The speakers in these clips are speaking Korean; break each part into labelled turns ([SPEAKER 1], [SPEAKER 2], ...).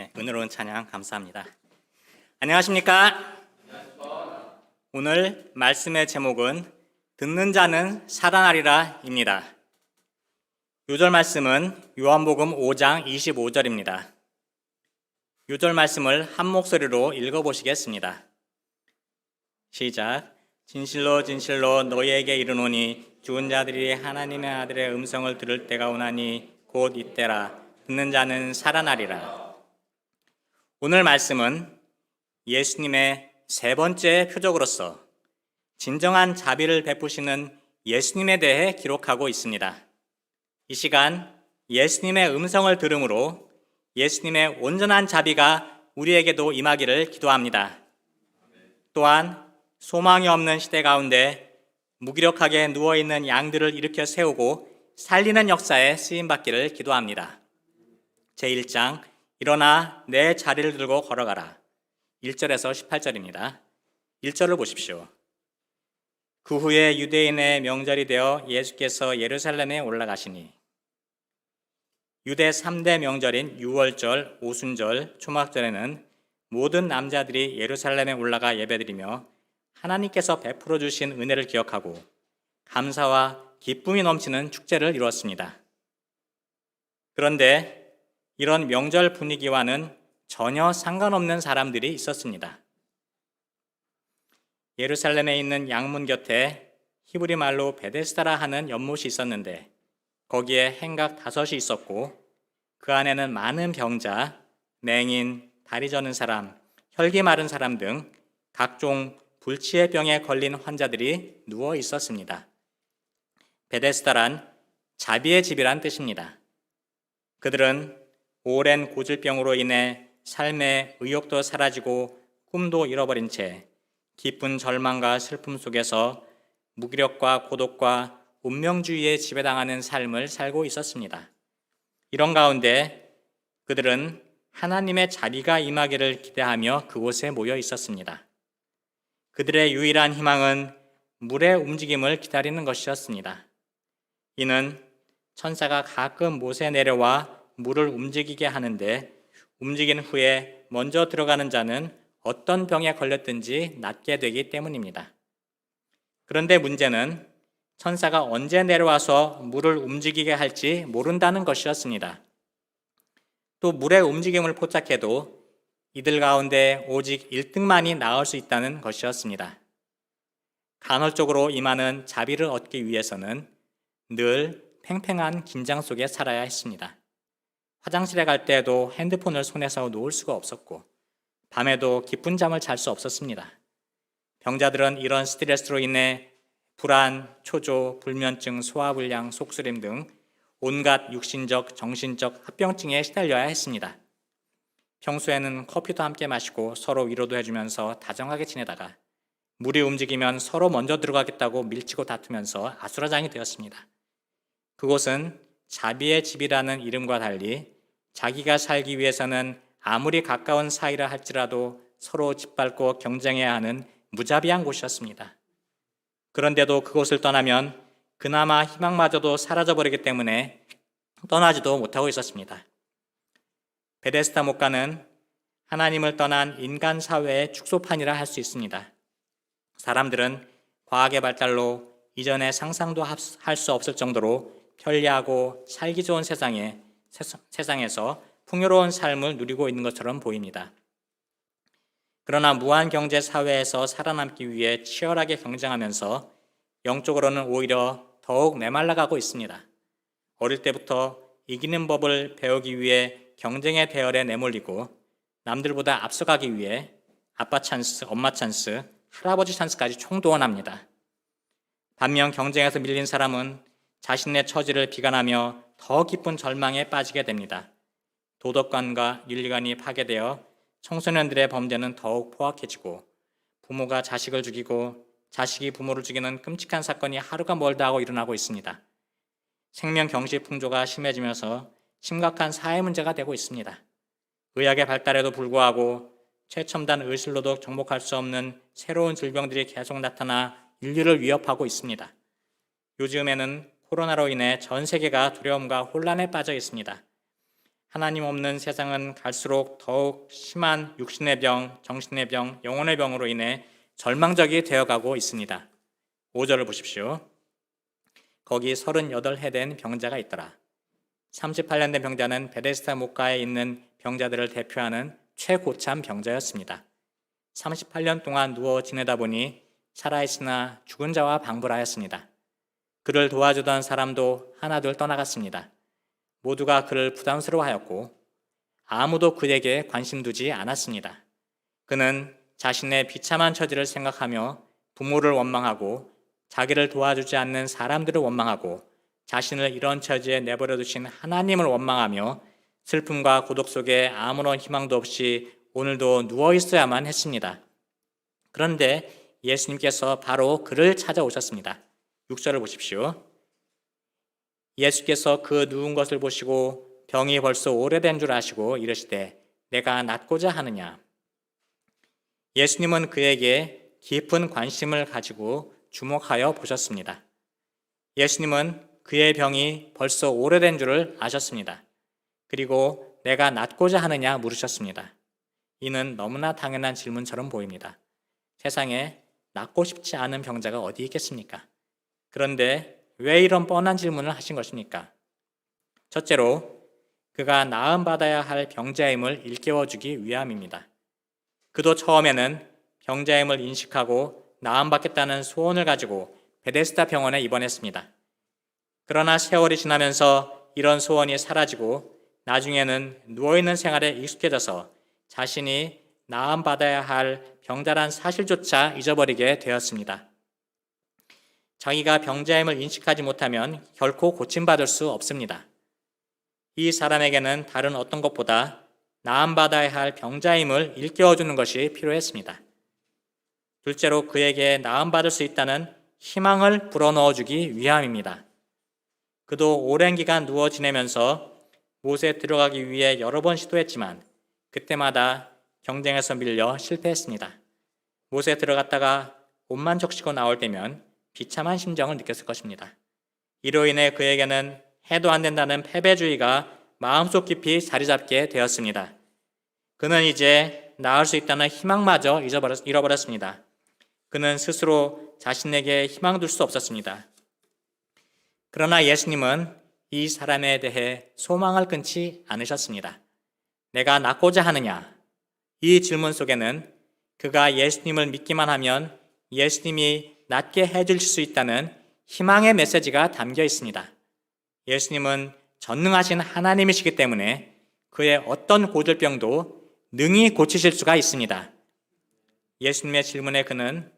[SPEAKER 1] 네, 은혜로운 찬양 감사합니다. 안녕하십니까? 오늘 말씀의 제목은 듣는 자는 살아나리라입니다. 요절 말씀은 요한복음 5장 25절입니다. 요절 말씀을 한 목소리로 읽어보시겠습니다. 시작. 진실로 진실로 너희에게 이르노니 죽은 자들이 하나님의 아들의 음성을 들을 때가 오나니 곧 이때라. 듣는 자는 살아나리라. 오늘 말씀은 예수님의 세 번째 표적으로서 진정한 자비를 베푸시는 예수님에 대해 기록하고 있습니다. 이 시간 예수님의 음성을 들음으로 예수님의 온전한 자비가 우리에게도 임하기를 기도합니다. 또한 소망이 없는 시대 가운데 무기력하게 누워있는 양들을 일으켜 세우고 살리는 역사에 쓰임받기를 기도합니다. 제1장 일어나 내 자리를 들고 걸어가라. 1절에서 18절입니다. 1절을 보십시오. 그 후에 유대인의 명절이 되어 예수께서 예루살렘에 올라가시니 유대 3대 명절인 유월절, 오순절, 초막절에는 모든 남자들이 예루살렘에 올라가 예배드리며 하나님께서 베풀어 주신 은혜를 기억하고 감사와 기쁨이 넘치는 축제를 이루었습니다. 그런데 이런 명절 분위기와는 전혀 상관없는 사람들이 있었습니다. 예루살렘에 있는 양문 곁에 히브리 말로 베데스다라 하는 연못이 있었는데 거기에 행각 5이 있었고 그 안에는 많은 병자, 맹인, 다리 저는 사람, 혈기 마른 사람 등 각종 불치의 병에 걸린 환자들이 누워 있었습니다. 베데스다란 자비의 집이란 뜻입니다. 그들은 오랜 고질병으로 인해 삶의 의욕도 사라지고 꿈도 잃어버린 채 깊은 절망과 슬픔 속에서 무기력과 고독과 운명주의에 지배당하는 삶을 살고 있었습니다. 이런 가운데 그들은 하나님의 자비가 임하기를 기대하며 그곳에 모여 있었습니다. 그들의 유일한 희망은 물의 움직임을 기다리는 것이었습니다. 이는 천사가 가끔 못에 내려와 물을 움직이게 하는데 움직인 후에 먼저 들어가는 자는 어떤 병에 걸렸든지 낫게 되기 때문입니다. 그런데 문제는 천사가 언제 내려와서 물을 움직이게 할지 모른다는 것이었습니다. 또 물의 움직임을 포착해도 이들 가운데 오직 1등만이 나을 수 있다는 것이었습니다. 간헐적으로 임하는 자비를 얻기 위해서는 늘 팽팽한 긴장 속에 살아야 했습니다. 화장실에 갈 때에도 핸드폰을 손에서 놓을 수가 없었고 밤에도 깊은 잠을 잘 수 없었습니다. 병자들은 이런 스트레스로 인해 불안, 초조, 불면증, 소화불량, 속쓰림 등 온갖 육신적, 정신적 합병증에 시달려야 했습니다. 평소에는 커피도 함께 마시고 서로 위로도 해주면서 다정하게 지내다가 물이 움직이면 서로 먼저 들어가겠다고 밀치고 다투면서 아수라장이 되었습니다. 그곳은 자비의 집이라는 이름과 달리 자기가 살기 위해서는 아무리 가까운 사이라 할지라도 서로 짓밟고 경쟁해야 하는 무자비한 곳이었습니다. 그런데도 그곳을 떠나면 그나마 희망마저도 사라져버리기 때문에 떠나지도 못하고 있었습니다. 베데스다 목가는 하나님을 떠난 인간 사회의 축소판이라 할 수 있습니다. 사람들은 과학의 발달로 이전에 상상도 할 수 없을 정도로 편리하고 살기 좋은 세상에서 풍요로운 삶을 누리고 있는 것처럼 보입니다. 그러나 무한 경제 사회에서 살아남기 위해 치열하게 경쟁하면서 영적으로는 오히려 더욱 메말라가고 있습니다. 어릴 때부터 이기는 법을 배우기 위해 경쟁의 대열에 내몰리고 남들보다 앞서가기 위해 아빠 찬스, 엄마 찬스, 할아버지 찬스까지 총동원합니다. 반면 경쟁에서 밀린 사람은 자신의 처지를 비관하며 더 깊은 절망에 빠지게 됩니다. 도덕관과 윤리관이 파괴되어 청소년들의 범죄는 더욱 포악해지고 부모가 자식을 죽이고 자식이 부모를 죽이는 끔찍한 사건이 하루가 멀다 하고 일어나고 있습니다. 생명 경시 풍조가 심해지면서 심각한 사회 문제가 되고 있습니다. 의학의 발달에도 불구하고 최첨단 의술로도 정복할 수 없는 새로운 질병들이 계속 나타나 인류를 위협하고 있습니다. 요즘에는 코로나로 인해 전 세계가 두려움과 혼란에 빠져 있습니다. 하나님 없는 세상은 갈수록 더욱 심한 육신의 병, 정신의 병, 영혼의 병으로 인해 절망적이 되어가고 있습니다. 5절을 보십시오. 거기 38해 된 병자가 있더라. 38년 된 병자는 베데스다 목가에 있는 병자들을 대표하는 최고참 병자였습니다. 38년 동안 누워 지내다 보니 살아있으나 죽은 자와 방불하였습니다. 그를 도와주던 사람도 하나둘 떠나갔습니다. 모두가 그를 부담스러워하였고 아무도 그에게 관심 두지 않았습니다. 그는 자신의 비참한 처지를 생각하며 부모를 원망하고 자기를 도와주지 않는 사람들을 원망하고 자신을 이런 처지에 내버려 두신 하나님을 원망하며 슬픔과 고독 속에 아무런 희망도 없이 오늘도 누워 있어야만 했습니다. 그런데 예수님께서 바로 그를 찾아오셨습니다. 6절을 보십시오. 예수께서 그 누운 것을 보시고 병이 벌써 오래된 줄 아시고 이르시되 내가 낫고자 하느냐. 예수님은 그에게 깊은 관심을 가지고 주목하여 보셨습니다. 예수님은 그의 병이 벌써 오래된 줄을 아셨습니다. 그리고 내가 낫고자 하느냐 물으셨습니다. 이는 너무나 당연한 질문처럼 보입니다. 세상에 낫고 싶지 않은 병자가 어디 있겠습니까? 그런데 왜 이런 뻔한 질문을 하신 것입니까? 첫째로 그가 나음받아야 할 병자임을 일깨워주기 위함입니다. 그도 처음에는 병자임을 인식하고 나음받겠다는 소원을 가지고 베데스다 병원에 입원했습니다. 그러나 세월이 지나면서 이런 소원이 사라지고 나중에는 누워있는 생활에 익숙해져서 자신이 나음받아야 할 병자란 사실조차 잊어버리게 되었습니다. 자기가 병자임을 인식하지 못하면 결코 고침받을 수 없습니다. 이 사람에게는 다른 어떤 것보다 나음받아야 할 병자임을 일깨워주는 것이 필요했습니다. 둘째로 그에게 나음받을 수 있다는 희망을 불어넣어주기 위함입니다. 그도 오랜 기간 누워 지내면서 못에 들어가기 위해 여러 번 시도했지만 그때마다 경쟁에서 밀려 실패했습니다. 못에 들어갔다가 옷만 적시고 나올 때면 비참한 심정을 느꼈을 것입니다. 이로 인해 그에게는 해도 안 된다는 패배주의가 마음속 깊이 자리 잡게 되었습니다. 그는 이제 나을 수 있다는 희망마저 잃어버렸습니다. 그는 스스로 자신에게 희망 둘 수 없었습니다. 그러나 예수님은 이 사람에 대해 소망을 끊지 않으셨습니다. 내가 낫고자 하느냐? 이 질문 속에는 그가 예수님을 믿기만 하면 예수님이 낫게 해줄 수 있다는 희망의 메시지가 담겨 있습니다. 예수님은 전능하신 하나님이시기 때문에 그의 어떤 고질병도 능히 고치실 수가 있습니다. 예수님의 질문에 그는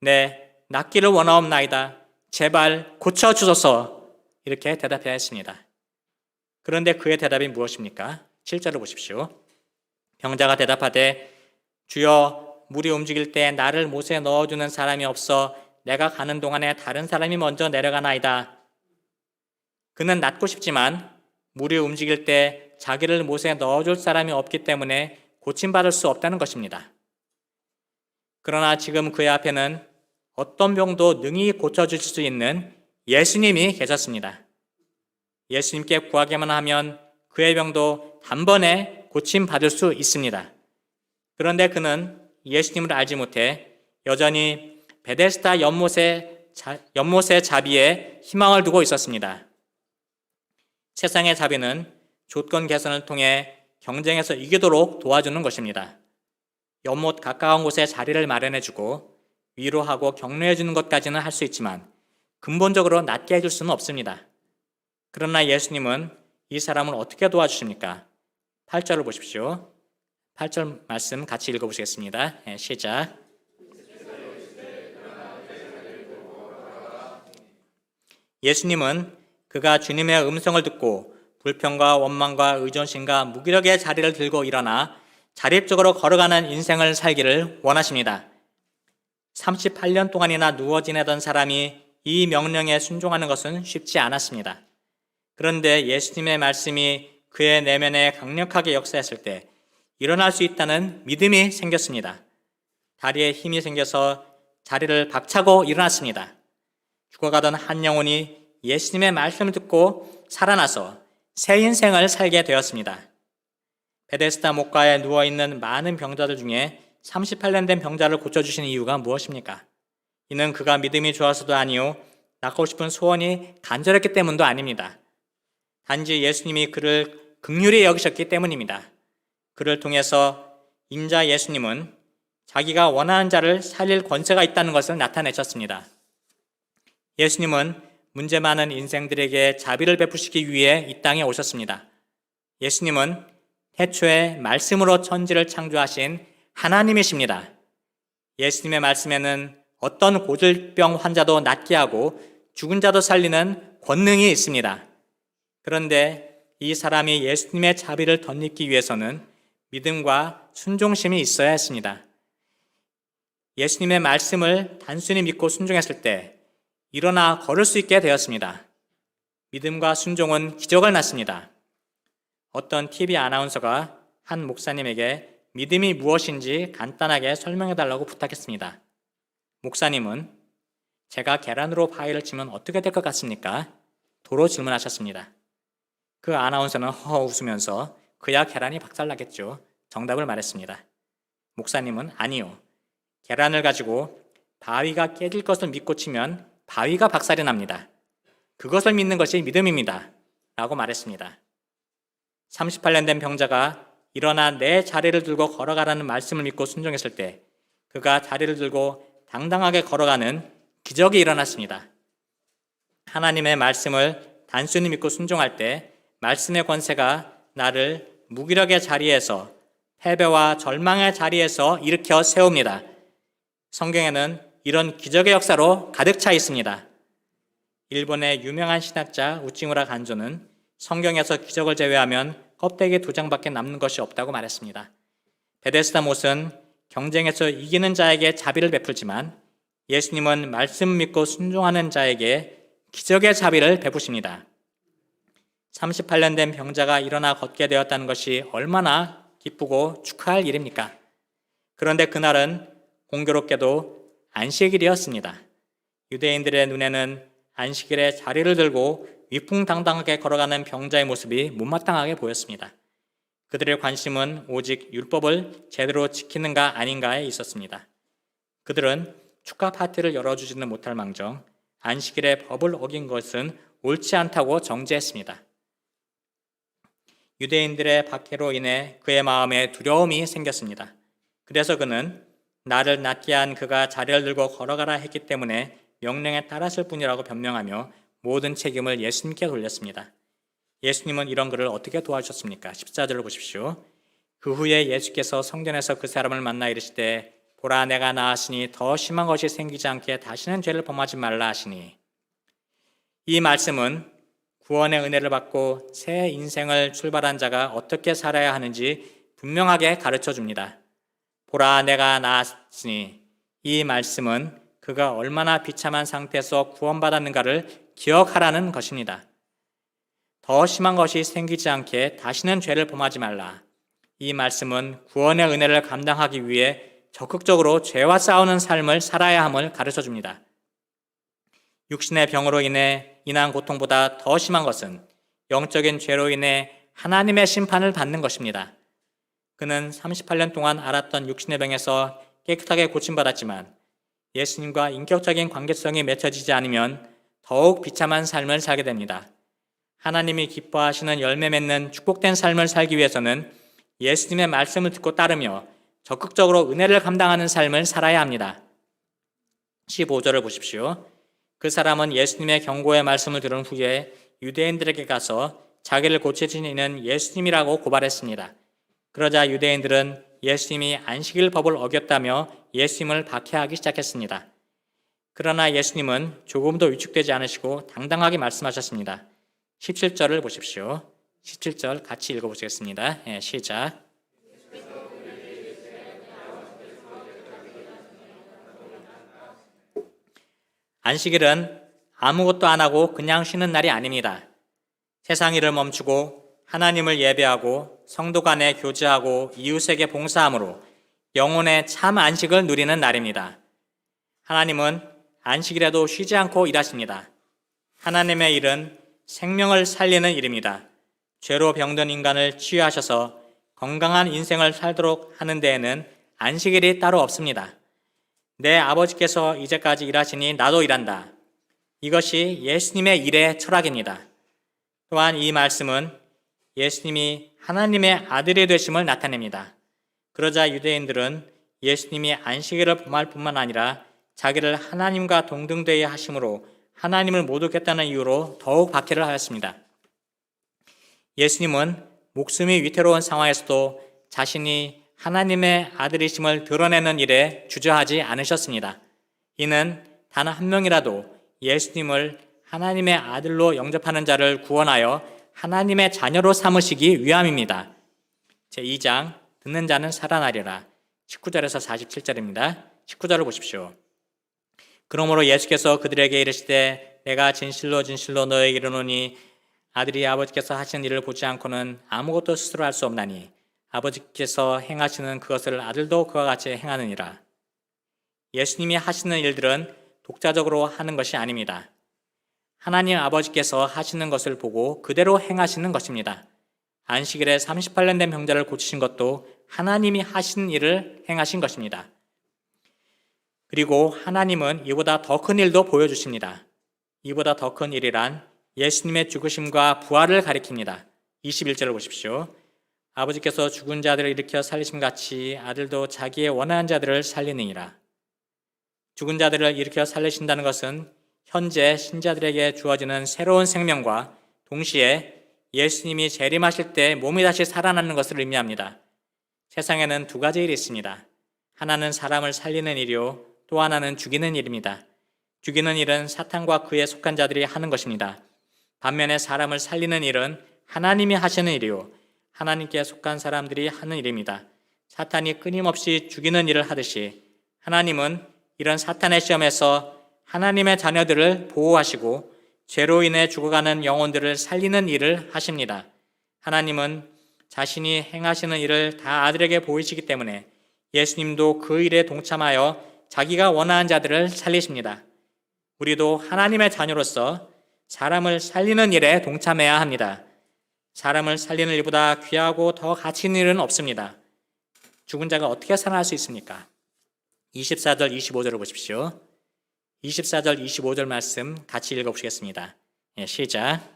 [SPEAKER 1] 네, 낫기를 원하옵나이다. 제발 고쳐주소서. 이렇게 대답해야 했습니다. 그런데 그의 대답이 무엇입니까? 7절을 보십시오. 병자가 대답하되 주여 물이 움직일 때 나를 못에 넣어주는 사람이 없어 내가 가는 동안에 다른 사람이 먼저 내려가나이다. 그는 낫고 싶지만 물이 움직일 때 자기를 못에 넣어줄 사람이 없기 때문에 고침받을 수 없다는 것입니다. 그러나 지금 그의 앞에는 어떤 병도 능히 고쳐주실 수 있는 예수님이 계셨습니다. 예수님께 구하기만 하면 그의 병도 단번에 고침받을 수 있습니다. 그런데 그는 예수님을 알지 못해 여전히 베데스다 연못의 자비에 희망을 두고 있었습니다. 세상의 자비는 조건 개선을 통해 경쟁에서 이기도록 도와주는 것입니다. 연못 가까운 곳에 자리를 마련해주고 위로하고 격려해주는 것까지는 할 수 있지만 근본적으로 낫게 해줄 수는 없습니다. 그러나 예수님은 이 사람을 어떻게 도와주십니까? 8절을 보십시오. 8절 말씀 같이 읽어보시겠습니다. 시작. 예수님은 그가 주님의 음성을 듣고 불평과 원망과 의존심과 무기력의 자리를 들고 일어나 자립적으로 걸어가는 인생을 살기를 원하십니다. 38년 동안이나 누워 지내던 사람이 이 명령에 순종하는 것은 쉽지 않았습니다. 그런데 예수님의 말씀이 그의 내면에 강력하게 역사했을 때 일어날 수 있다는 믿음이 생겼습니다. 다리에 힘이 생겨서 자리를 박차고 일어났습니다. 죽어가던 한 영혼이 예수님의 말씀을 듣고 살아나서 새 인생을 살게 되었습니다. 베데스다 목가에 누워있는 많은 병자들 중에 38년 된 병자를 고쳐주신 이유가 무엇입니까? 이는 그가 믿음이 좋아서도 아니요 낳고 싶은 소원이 간절했기 때문도 아닙니다. 단지 예수님이 그를 긍휼히 여기셨기 때문입니다. 그를 통해서 인자 예수님은 자기가 원하는 자를 살릴 권세가 있다는 것을 나타내셨습니다. 예수님은 문제 많은 인생들에게 자비를 베푸시기 위해 이 땅에 오셨습니다. 예수님은 태초에 말씀으로 천지를 창조하신 하나님이십니다. 예수님의 말씀에는 어떤 고질병 환자도 낫게 하고 죽은 자도 살리는 권능이 있습니다. 그런데 이 사람이 예수님의 자비를 덧입기 위해서는 믿음과 순종심이 있어야 했습니다. 예수님의 말씀을 단순히 믿고 순종했을 때 일어나 걸을 수 있게 되었습니다. 믿음과 순종은 기적을 낳습니다. 어떤 TV 아나운서가 한 목사님에게 믿음이 무엇인지 간단하게 설명해 달라고 부탁했습니다. 목사님은 제가 계란으로 파이를 치면 어떻게 될 것 같습니까? 도로 질문하셨습니다. 그 아나운서는 허허 웃으면서 그야 계란이 박살나겠죠. 정답을 말했습니다. 목사님은 아니요. 계란을 가지고 바위가 깨질 것을 믿고 치면 바위가 박살이 납니다. 그것을 믿는 것이 믿음입니다. 라고 말했습니다. 38년 된 병자가 일어나 내 자리를 들고 걸어가라는 말씀을 믿고 순종했을 때 그가 자리를 들고 당당하게 걸어가는 기적이 일어났습니다. 하나님의 말씀을 단순히 믿고 순종할 때 말씀의 권세가 나를 무기력의 자리에서 패배와 절망의 자리에서 일으켜 세웁니다. 성경에는 이런 기적의 역사로 가득 차 있습니다. 일본의 유명한 신학자 우찌무라 간조는 성경에서 기적을 제외하면 껍데기 2장밖에 남는 것이 없다고 말했습니다. 베데스다 못은 경쟁에서 이기는 자에게 자비를 베풀지만 예수님은 말씀 믿고 순종하는 자에게 기적의 자비를 베푸십니다. 38년 된 병자가 일어나 걷게 되었다는 것이 얼마나 기쁘고 축하할 일입니까? 그런데 그날은 공교롭게도 안식일이었습니다. 유대인들의 눈에는 안식일에 자리를 들고 위풍당당하게 걸어가는 병자의 모습이 못마땅하게 보였습니다. 그들의 관심은 오직 율법을 제대로 지키는가 아닌가에 있었습니다. 그들은 축하 파티를 열어주지는 못할 망정 안식일에 법을 어긴 것은 옳지 않다고 정죄했습니다. 유대인들의 박해로 인해 그의 마음에 두려움이 생겼습니다. 그래서 그는 나를 낫게 한 그가 자리를 들고 걸어가라 했기 때문에 명령에 따랐을 뿐이라고 변명하며 모든 책임을 예수님께 돌렸습니다. 예수님은 이런 그를 어떻게 도와주셨습니까? 14절을 보십시오. 그 후에 예수께서 성전에서 그 사람을 만나 이르시되 보라 내가 나았으니 더 심한 것이 생기지 않게 다시는 죄를 범하지 말라 하시니 이 말씀은 구원의 은혜를 받고 새 인생을 출발한 자가 어떻게 살아야 하는지 분명하게 가르쳐 줍니다. 보라 내가 나았으니 이 말씀은 그가 얼마나 비참한 상태에서 구원받았는가를 기억하라는 것입니다. 더 심한 것이 생기지 않게 다시는 죄를 범하지 말라. 이 말씀은 구원의 은혜를 감당하기 위해 적극적으로 죄와 싸우는 삶을 살아야 함을 가르쳐 줍니다. 육신의 병으로 인해 인한 고통보다 더 심한 것은 영적인 죄로 인해 하나님의 심판을 받는 것입니다. 그는 38년 동안 앓았던 육신의 병에서 깨끗하게 고침받았지만 예수님과 인격적인 관계성이 맺혀지지 않으면 더욱 비참한 삶을 살게 됩니다. 하나님이 기뻐하시는 열매 맺는 축복된 삶을 살기 위해서는 예수님의 말씀을 듣고 따르며 적극적으로 은혜를 감당하는 삶을 살아야 합니다. 15절을 보십시오. 그 사람은 예수님의 경고의 말씀을 들은 후에 유대인들에게 가서 자기를 고치신 이는 예수님이라고 고발했습니다. 그러자 유대인들은 예수님이 안식일 법을 어겼다며 예수님을 박해하기 시작했습니다. 그러나 예수님은 조금도 위축되지 않으시고 당당하게 말씀하셨습니다. 17절을 보십시오. 17절 같이 읽어보시겠습니다. 시작. 안식일은 아무것도 안 하고 그냥 쉬는 날이 아닙니다. 세상 일을 멈추고 하나님을 예배하고 성도 간에 교제하고 이웃에게 봉사함으로 영혼의 참 안식을 누리는 날입니다. 하나님은 안식일에도 쉬지 않고 일하십니다. 하나님의 일은 생명을 살리는 일입니다. 죄로 병든 인간을 치유하셔서 건강한 인생을 살도록 하는 데에는 안식일이 따로 없습니다. 내 아버지께서 이제까지 일하시니 나도 일한다. 이것이 예수님의 일의 철학입니다. 또한 이 말씀은 예수님이 하나님의 아들이 되심을 나타냅니다. 그러자 유대인들은 예수님이 안식일을 범할 뿐만 아니라 자기를 하나님과 동등되게 하심으로 하나님을 못 얻겠다는 이유로 더욱 박해를 하였습니다. 예수님은 목숨이 위태로운 상황에서도 자신이 하나님의 아들이심을 드러내는 일에 주저하지 않으셨습니다. 이는 단 한 명이라도 예수님을 하나님의 아들로 영접하는 자를 구원하여 하나님의 자녀로 삼으시기 위함입니다. 제2장 듣는 자는 살아나리라. 19절에서 47절입니다. 19절을 보십시오. 그러므로 예수께서 그들에게 이르시되 내가 진실로 진실로 너에게 이르노니 아들이 아버지께서 하시는 일을 보지 않고는 아무것도 스스로 할 수 없나니 아버지께서 행하시는 그것을 아들도 그와 같이 행하느니라. 예수님이 하시는 일들은 독자적으로 하는 것이 아닙니다. 하나님 아버지께서 하시는 것을 보고 그대로 행하시는 것입니다. 안식일에 38년 된 병자를 고치신 것도 하나님이 하신 일을 행하신 것입니다. 그리고 하나님은 이보다 더 큰 일도 보여주십니다. 이보다 더 큰 일이란 예수님의 죽으심과 부활을 가리킵니다. 21절을 보십시오. 아버지께서 죽은 자들을 일으켜 살리심 같이 아들도 자기의 원하는 자들을 살리느니라. 죽은 자들을 일으켜 살리신다는 것은 현재 신자들에게 주어지는 새로운 생명과 동시에 예수님이 재림하실 때 몸이 다시 살아나는 것을 의미합니다. 세상에는 두 가지 일이 있습니다. 하나는 사람을 살리는 일이요, 또 하나는 죽이는 일입니다. 죽이는 일은 사탄과 그에 속한 자들이 하는 것입니다. 반면에 사람을 살리는 일은 하나님이 하시는 일이요, 하나님께 속한 사람들이 하는 일입니다. 사탄이 끊임없이 죽이는 일을 하듯이 하나님은 이런 사탄의 시험에서 하나님의 자녀들을 보호하시고 죄로 인해 죽어가는 영혼들을 살리는 일을 하십니다. 하나님은 자신이 행하시는 일을 다 아들에게 보이시기 때문에 예수님도 그 일에 동참하여 자기가 원하는 자들을 살리십니다. 우리도 하나님의 자녀로서 사람을 살리는 일에 동참해야 합니다. 사람을 살리는 일보다 귀하고 더 가치 있는 일은 없습니다. 죽은 자가 어떻게 살아날 수 있습니까? 24절, 25절을 보십시오. 24절, 25절 말씀 같이 읽어보시겠습니다. 시작.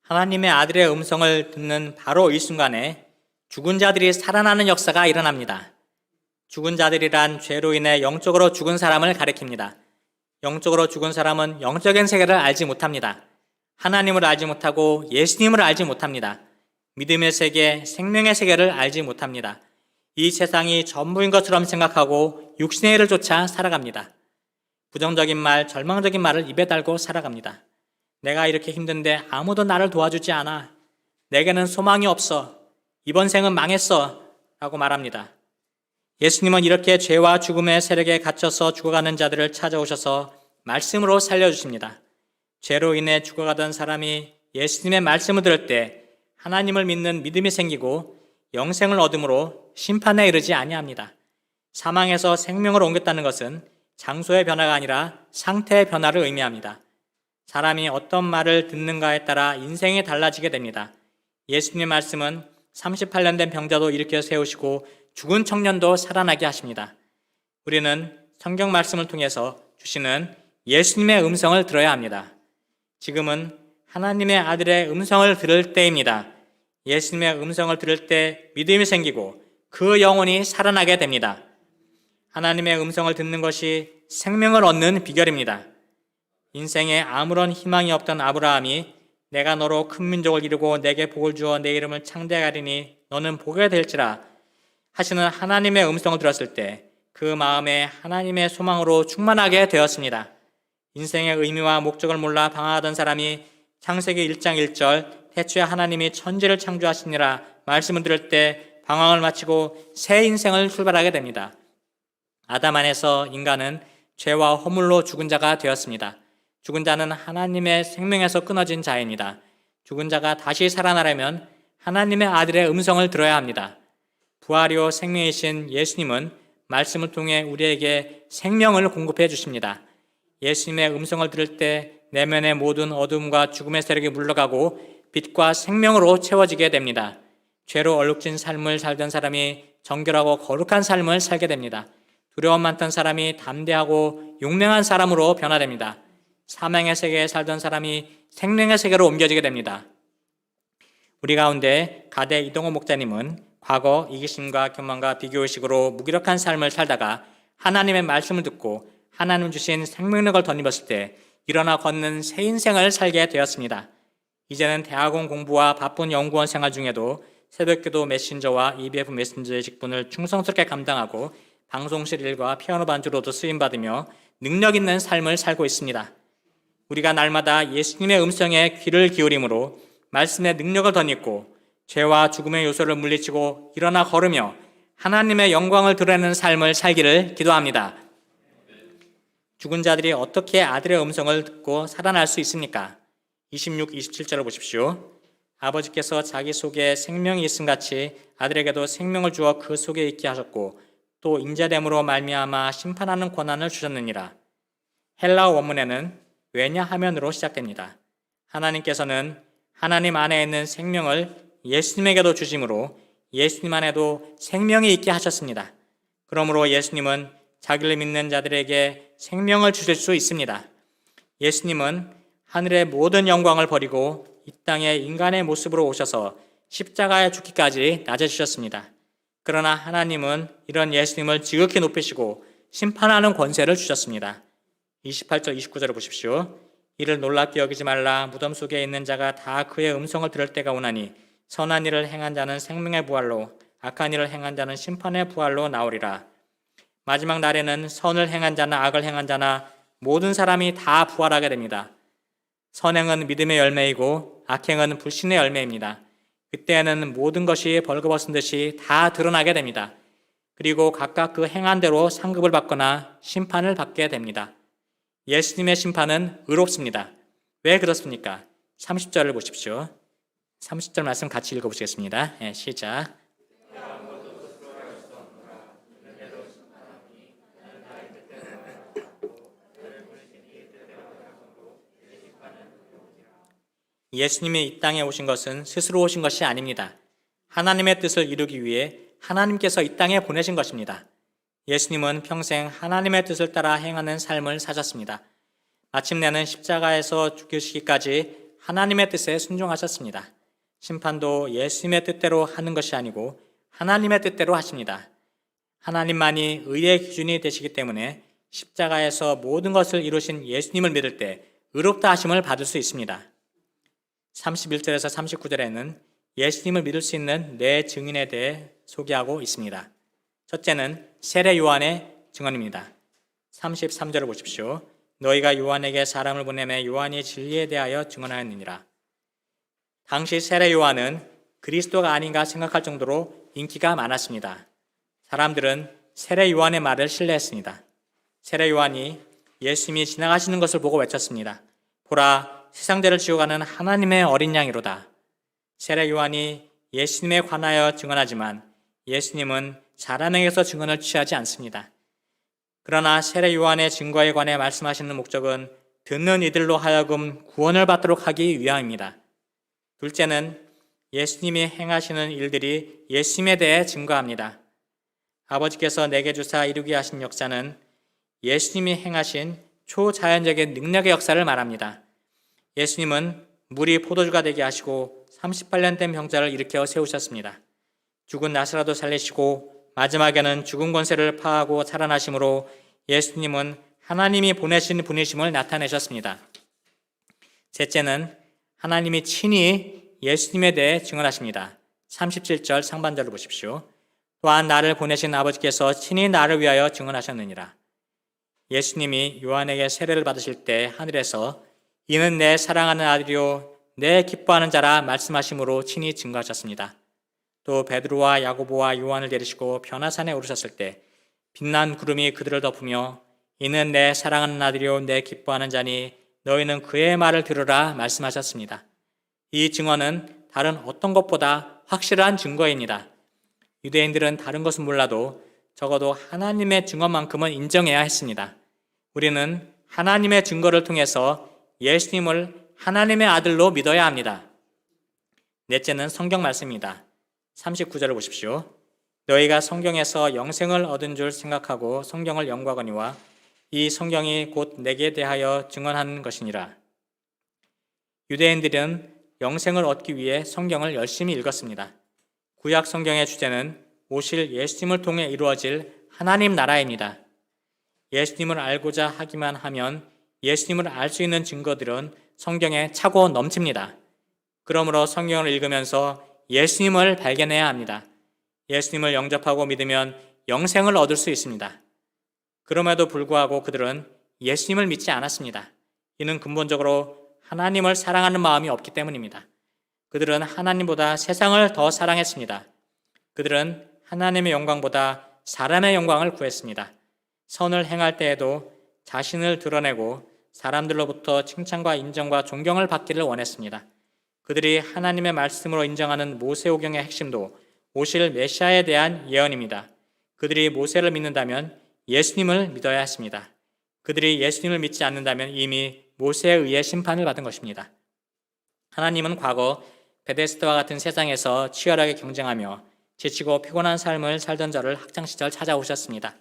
[SPEAKER 1] 하나님의 아들의 음성을 듣는 바로 이 순간에 죽은 자들이 살아나는 역사가 일어납니다. 죽은 자들이란 죄로 인해 영적으로 죽은 사람을 가리킵니다. 영적으로 죽은 사람은 영적인 세계를 알지 못합니다. 하나님을 알지 못하고 예수님을 알지 못합니다. 믿음의 세계, 생명의 세계를 알지 못합니다. 이 세상이 전부인 것처럼 생각하고 육신의 일을 쫓아 살아갑니다. 부정적인 말, 절망적인 말을 입에 달고 살아갑니다. 내가 이렇게 힘든데 아무도 나를 도와주지 않아. 내게는 소망이 없어. 이번 생은 망했어. 라고 말합니다. 예수님은 이렇게 죄와 죽음의 세력에 갇혀서 죽어가는 자들을 찾아오셔서 말씀으로 살려주십니다. 죄로 인해 죽어가던 사람이 예수님의 말씀을 들을 때 하나님을 믿는 믿음이 생기고 영생을 얻음으로 심판에 이르지 아니합니다. 사망에서 생명으로 옮겼다는 것은 장소의 변화가 아니라 상태의 변화를 의미합니다. 사람이 어떤 말을 듣는가에 따라 인생이 달라지게 됩니다. 예수님의 말씀은 38년 된 병자도 일으켜 세우시고 죽은 청년도 살아나게 하십니다. 우리는 성경 말씀을 통해서 주시는 예수님의 음성을 들어야 합니다. 지금은 하나님의 아들의 음성을 들을 때입니다. 예수님의 음성을 들을 때 믿음이 생기고 그 영혼이 살아나게 됩니다. 하나님의 음성을 듣는 것이 생명을 얻는 비결입니다. 인생에 아무런 희망이 없던 아브라함이 내가 너로 큰 민족을 이루고 내게 복을 주어 내 이름을 창대하게 하리니 너는 복이 될지라 하시는 하나님의 음성을 들었을 때 그 마음에 하나님의 소망으로 충만하게 되었습니다. 인생의 의미와 목적을 몰라 방황하던 사람이 창세기 1장 1절 태초에 하나님이 천지를 창조하시니라 말씀을 들을 때 방황을 마치고 새 인생을 출발하게 됩니다. 아담 안에서 인간은 죄와 허물로 죽은 자가 되었습니다. 죽은 자는 하나님의 생명에서 끊어진 자입니다. 죽은 자가 다시 살아나려면 하나님의 아들의 음성을 들어야 합니다. 부활이요 생명이신 예수님은 말씀을 통해 우리에게 생명을 공급해 주십니다. 예수님의 음성을 들을 때 내면의 모든 어둠과 죽음의 세력이 물러가고 빛과 생명으로 채워지게 됩니다. 죄로 얼룩진 삶을 살던 사람이 정결하고 거룩한 삶을 살게 됩니다. 두려움 많던 사람이 담대하고 용맹한 사람으로 변화됩니다. 사망의 세계에 살던 사람이 생명의 세계로 옮겨지게 됩니다. 우리 가운데 가대 이동호 목사님은 과거 이기심과 교만과 비교의식으로 무기력한 삶을 살다가 하나님의 말씀을 듣고 하나님 주신 생명력을 덧입었을 때 일어나 걷는 새 인생을 살게 되었습니다. 이제는 대학원 공부와 바쁜 연구원 생활 중에도 새벽기도 메신저와 EBF 메신저의 직분을 충성스럽게 감당하고 방송실 일과 피아노 반주로도 쓰임받으며 능력 있는 삶을 살고 있습니다. 우리가 날마다 예수님의 음성에 귀를 기울임으로 말씀의 능력을 덧입고 죄와 죽음의 요소를 물리치고 일어나 걸으며 하나님의 영광을 드러내는 삶을 살기를 기도합니다. 죽은 자들이 어떻게 아들의 음성을 듣고 살아날 수 있습니까? 26, 27절을 보십시오. 아버지께서 자기 속에 생명이 있음같이 아들에게도 생명을 주어 그 속에 있게 하셨고 또 인자됨으로 말미암아 심판하는 권한을 주셨느니라. 헬라어 원문에는 왜냐하면으로 시작됩니다. 하나님께서는 하나님 안에 있는 생명을 예수님에게도 주심으로 예수님 안에도 생명이 있게 하셨습니다. 그러므로 예수님은 자기를 믿는 자들에게 생명을 주실 수 있습니다. 예수님은 하늘의 모든 영광을 버리고 이 땅에 인간의 모습으로 오셔서 십자가에 죽기까지 낮아지셨습니다. 그러나 하나님은 이런 예수님을 지극히 높이시고 심판하는 권세를 주셨습니다. 28절 29절을 보십시오. 이를 놀랍게 여기지 말라. 무덤 속에 있는 자가 다 그의 음성을 들을 때가 오나니 선한 일을 행한 자는 생명의 부활로 악한 일을 행한 자는 심판의 부활로 나오리라. 마지막 날에는 선을 행한 자나 악을 행한 자나 모든 사람이 다 부활하게 됩니다. 선행은 믿음의 열매이고 악행은 불신의 열매입니다. 그때에는 모든 것이 벌거벗은 듯이 다 드러나게 됩니다. 그리고 각각 그 행한 대로 상급을 받거나 심판을 받게 됩니다. 예수님의 심판은 의롭습니다. 왜 그렇습니까? 30절을 보십시오. 30절 말씀 같이 읽어보시겠습니다. 시작. 예수님이 이 땅에 오신 것은 스스로 오신 것이 아닙니다. 하나님의 뜻을 이루기 위해 하나님께서 이 땅에 보내신 것입니다. 예수님은 평생 하나님의 뜻을 따라 행하는 삶을 사셨습니다. 마침내는 십자가에서 죽으시기까지 하나님의 뜻에 순종하셨습니다. 심판도 예수님의 뜻대로 하는 것이 아니고 하나님의 뜻대로 하십니다. 하나님만이 의의 기준이 되시기 때문에 십자가에서 모든 것을 이루신 예수님을 믿을 때 의롭다 하심을 받을 수 있습니다. 31절에서 39절에는 예수님을 믿을 수 있는 네 증인에 대해 소개하고 있습니다. 첫째는 세례 요한의 증언입니다. 33절을 보십시오. 너희가 요한에게 사람을 보내매 요한이 진리에 대하여 증언하였느니라. 당시 세례 요한은 그리스도가 아닌가 생각할 정도로 인기가 많았습니다. 사람들은 세례 요한의 말을 신뢰했습니다. 세례 요한이 예수님이 지나가시는 것을 보고 외쳤습니다. 보라, 세상죄를 지어가는 하나님의 어린 양이로다. 세례 요한이 예수님에 관하여 증언하지만 예수님은 사람에게서 증언을 취하지 않습니다. 그러나 세례 요한의 증거에 관해 말씀하시는 목적은 듣는 이들로 하여금 구원을 받도록 하기 위함입니다. 둘째는 예수님이 행하시는 일들이 예수님에 대해 증거합니다. 아버지께서 내게 주사 이루게 하신 역사는 예수님이 행하신 초자연적인 능력의 역사를 말합니다. 예수님은 물이 포도주가 되게 하시고 38년 된 병자를 일으켜 세우셨습니다. 죽은 나사로도 살리시고 마지막에는 죽은 권세를 파하고 살아나심으로 예수님은 하나님이 보내신 분이심을 나타내셨습니다. 셋째는 하나님이 친히 예수님에 대해 증언하십니다. 37절 상반절을 보십시오. 또한 나를 보내신 아버지께서 친히 나를 위하여 증언하셨느니라. 예수님이 요한에게 세례를 받으실 때 하늘에서 이는 내 사랑하는 아들이요 내 기뻐하는 자라 말씀하심으로 친히 증거하셨습니다. 또 베드로와 야고보와 요한을 데리시고 변화산에 오르셨을 때 빛난 구름이 그들을 덮으며 이는 내 사랑하는 아들이요 내 기뻐하는 자니 너희는 그의 말을 들으라 말씀하셨습니다. 이 증언은 다른 어떤 것보다 확실한 증거입니다. 유대인들은 다른 것은 몰라도 적어도 하나님의 증언만큼은 인정해야 했습니다. 우리는 하나님의 증거를 통해서 예수님을 하나님의 아들로 믿어야 합니다. 넷째는 성경 말씀입니다. 39절을 보십시오. 너희가 성경에서 영생을 얻은 줄 생각하고 성경을 연구하거니와 이 성경이 곧 내게 대하여 증언한 것이니라. 유대인들은 영생을 얻기 위해 성경을 열심히 읽었습니다. 구약 성경의 주제는 오실 예수님을 통해 이루어질 하나님 나라입니다. 예수님을 알고자 하기만 하면 예수님을 알 수 있는 증거들은 성경에 차고 넘칩니다. 그러므로 성경을 읽으면서 예수님을 발견해야 합니다. 예수님을 영접하고 믿으면 영생을 얻을 수 있습니다. 그럼에도 불구하고 그들은 예수님을 믿지 않았습니다. 이는 근본적으로 하나님을 사랑하는 마음이 없기 때문입니다. 그들은 하나님보다 세상을 더 사랑했습니다. 그들은 하나님의 영광보다 사람의 영광을 구했습니다. 선을 행할 때에도 자신을 드러내고 사람들로부터 칭찬과 인정과 존경을 받기를 원했습니다. 그들이 하나님의 말씀으로 인정하는 모세오경의 핵심도 오실 메시아에 대한 예언입니다. 그들이 모세를 믿는다면 예수님을 믿어야 했습니다. 그들이 예수님을 믿지 않는다면 이미 모세에 의해 심판을 받은 것입니다. 하나님은 과거 베데스다와 같은 세상에서 치열하게 경쟁하며 지치고 피곤한 삶을 살던 저를 학창시절 찾아오셨습니다.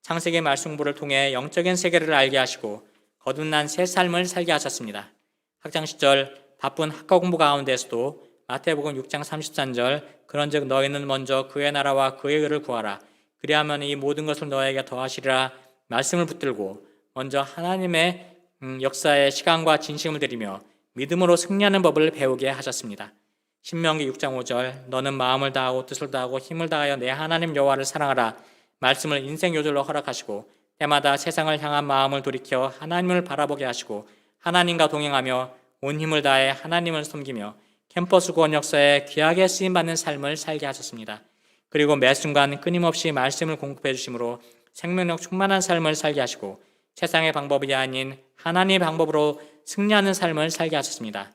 [SPEAKER 1] 창세기 말씀 공부를 통해 영적인 세계를 알게 하시고 거듭난 새 삶을 살게 하셨습니다. 학창시절 바쁜 학과 공부 가운데서도 마태복음 6장 33절 그런즉 너희는 먼저 그의 나라와 그의 의를 구하라. 그리하면 이 모든 것을 너에게 더하시리라 말씀을 붙들고 먼저 하나님의 역사에 시간과 진심을 들이며 믿음으로 승리하는 법을 배우게 하셨습니다. 신명기 6장 5절 너는 마음을 다하고 뜻을 다하고 힘을 다하여 내 하나님 여호와를 사랑하라 말씀을 인생 요절로 허락하시고 때마다 세상을 향한 마음을 돌이켜 하나님을 바라보게 하시고 하나님과 동행하며 온 힘을 다해 하나님을 섬기며 캠퍼스 구원 역사에 귀하게 쓰임받는 삶을 살게 하셨습니다. 그리고 매 순간 끊임없이 말씀을 공급해 주심으로 생명력 충만한 삶을 살게 하시고 세상의 방법이 아닌 하나님의 방법으로 승리하는 삶을 살게 하셨습니다.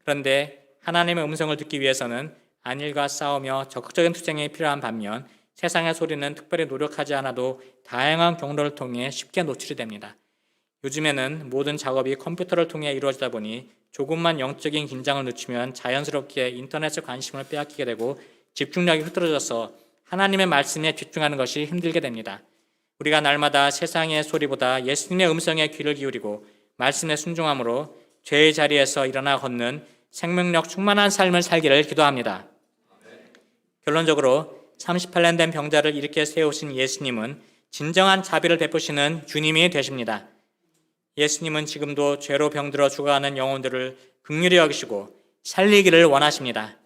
[SPEAKER 1] 그런데 하나님의 음성을 듣기 위해서는 안일과 싸우며 적극적인 투쟁이 필요한 반면 세상의 소리는 특별히 노력하지 않아도 다양한 경로를 통해 쉽게 노출이 됩니다. 요즘에는 모든 작업이 컴퓨터를 통해 이루어지다 보니 조금만 영적인 긴장을 늦추면 자연스럽게 인터넷에 관심을 빼앗기게 되고 집중력이 흐트러져서 하나님의 말씀에 집중하는 것이 힘들게 됩니다. 우리가 날마다 세상의 소리보다 예수님의 음성에 귀를 기울이고 말씀에 순종함으로 죄의 자리에서 일어나 걷는 생명력 충만한 삶을 살기를 기도합니다. 결론적으로 38년 된 병자를 일으켜 세우신 예수님은 진정한 자비를 베푸시는 주님이 되십니다. 예수님은 지금도 죄로 병들어 죽어가는 영혼들을 긍휼히 여기시고 살리기를 원하십니다.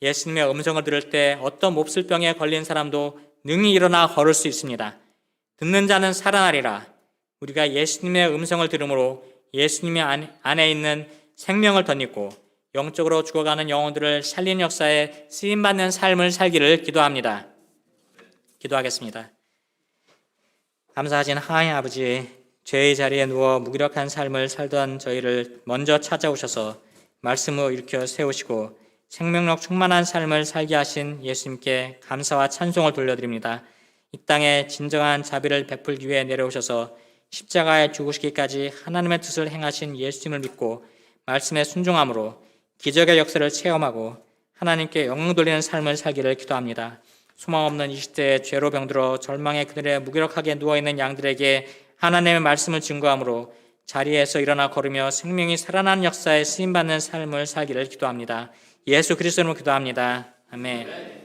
[SPEAKER 1] 예수님의 음성을 들을 때 어떤 몹쓸병에 걸린 사람도 능히 일어나 걸을 수 있습니다. 듣는 자는 살아나리라. 우리가 예수님의 음성을 들음으로 예수님의 안에 있는 생명을 덧입고 영적으로 죽어가는 영혼들을 살리는 역사에 쓰임받는 삶을 살기를 기도합니다. 기도하겠습니다. 감사하신 하나님 아버지, 죄의 자리에 누워 무기력한 삶을 살던 저희를 먼저 찾아오셔서 말씀으로 일으켜 세우시고 생명력 충만한 삶을 살게 하신 예수님께 감사와 찬송을 돌려드립니다. 이 땅에 진정한 자비를 베풀기 위해 내려오셔서 십자가에 죽으시기까지 하나님의 뜻을 행하신 예수님을 믿고 말씀에 순종함으로 기적의 역사를 체험하고 하나님께 영광 돌리는 삶을 살기를 기도합니다. 소망 없는 이 시대에 죄로 병들어 절망의 그늘에 무기력하게 누워있는 양들에게 하나님의 말씀을 증거함으로 자리에서 일어나 걸으며 생명이 살아나는 역사에 쓰임받는 삶을 살기를 기도합니다. 예수 그리스도로 기도합니다. 아멘.